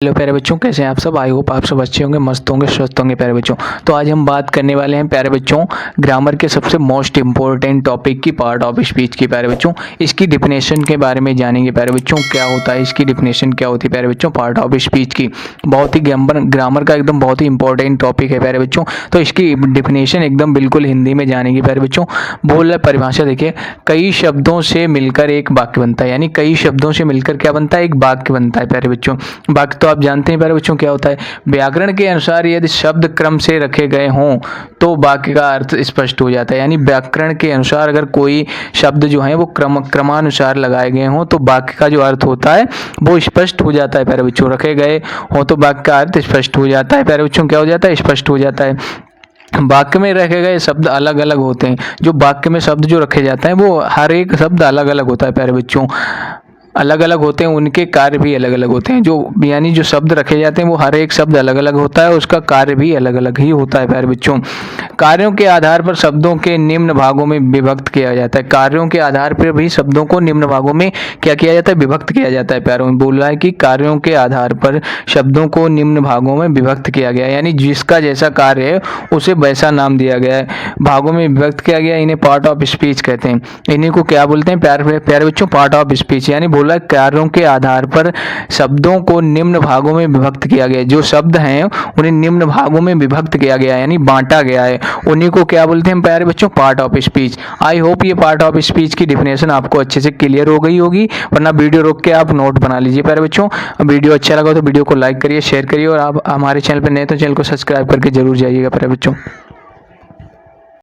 Hello प्यारे बच्चों, कैसे हैं आप सब। आई होप आप सब अच्छे होंगे, मस्त होंगे, स्वस्थ होंगे प्यारे बच्चों। तो आज हम बात करने वाले हैं प्यारे बच्चों ग्रामर के सबसे मोस्ट इंपॉर्टेंट टॉपिक की, पार्ट ऑफ स्पीच की प्यारे बच्चों। इसकी डिफिनेशन के बारे में जानेंगे प्यारे बच्चों, क्या होता है इसकी डिफिनेशन, क्या होती है प्यारे बच्चों पार्ट ऑफ स्पीच की। बहुत ही ग्रामर का एकदम बहुत ही इंपॉर्टेंट टॉपिक है प्यारे बच्चों। तो इसकी डिफिनेशन एकदम बिल्कुल हिंदी में जानेंगे प्यारे बच्चों। बोल रहा परिभाषा देखिए, कई शब्दों से मिलकर एक वाक्य बनता है, यानी कई शब्दों से मिलकर क्या बनता है, एक वाक्य बनता है प्यारे बच्चों। वाक्य तो आप जानते हैं प्यारे बच्चों क्या होता है। व्याकरण के अनुसार यदि शब्द क्रम से रखे गए हों तो वाक्य का अर्थ स्पष्ट हो जाता है। यानी व्याकरण के अनुसार अगर कोई शब्द जो है वो क्रमानुसार लगाए गए हों तो वाक्य का जो अर्थ होता है वो स्पष्ट हो जाता है प्यारे बच्चों। रखे गए हों तो वाक्य का अर्थ स्पष्ट हो जाता है प्यारे बच्चों। क्या हो जाता है, स्पष्ट हो जाता है। वाक्य में रखे गए शब्द अलग अलग होते हैं। जो वाक्य में शब्द जो रखे जाते हैं वो हर एक शब्द अलग अलग होता है प्यारे बच्चों, अलग अलग होते हैं, उनके कार्य भी अलग अलग होते हैं। जो यानी जो शब्द रखे जाते हैं वो हर एक शब्द अलग अलग होता है, उसका कार्य भी अलग अलग ही होता है प्यारे बच्चों। कार्यों के आधार पर शब्दों के निम्न भागों में विभक्त किया जाता है। कार्यों के आधार पर भी शब्दों को निम्न भागों में क्या किया जाता है, विभक्त किया जाता है। प्यारों में बोल रहा है कि कार्यों के आधार पर शब्दों को निम्न भागों में विभक्त किया गया है, यानी जिसका जैसा कार्य है उसे वैसा नाम दिया गया है, भागों में विभक्त किया गया। इन्हें पार्ट ऑफ स्पीच कहते हैं। इन्हीं को क्या बोलते हैं प्यारे बच्चों, पार्ट ऑफ स्पीच। यानी बोला कार्यों के आधार पर शब्दों को निम्न भागों में विभक्त किया गया है। जो शब्द हैं उन्हें निम्न भागों में विभक्त किया गया है, यानी बांटा गया है। उन्हीं को क्या बोलते हैं प्यारे बच्चों, part of speech. I hope ये पार्ट ऑफ स्पीच की डिफिनेशन आपको अच्छे से क्लियर हो गई होगी, वरना वीडियो रोक के आप नोट बना लीजिए प्यारे बच्चों। वीडियो अच्छा लगा तो वीडियो को लाइक करिए, शेयर करिए, और आप हमारे चैनल पर नए तो चैनल को सब्सक्राइब करके जरूर जाइएगा प्यारे बच्चों।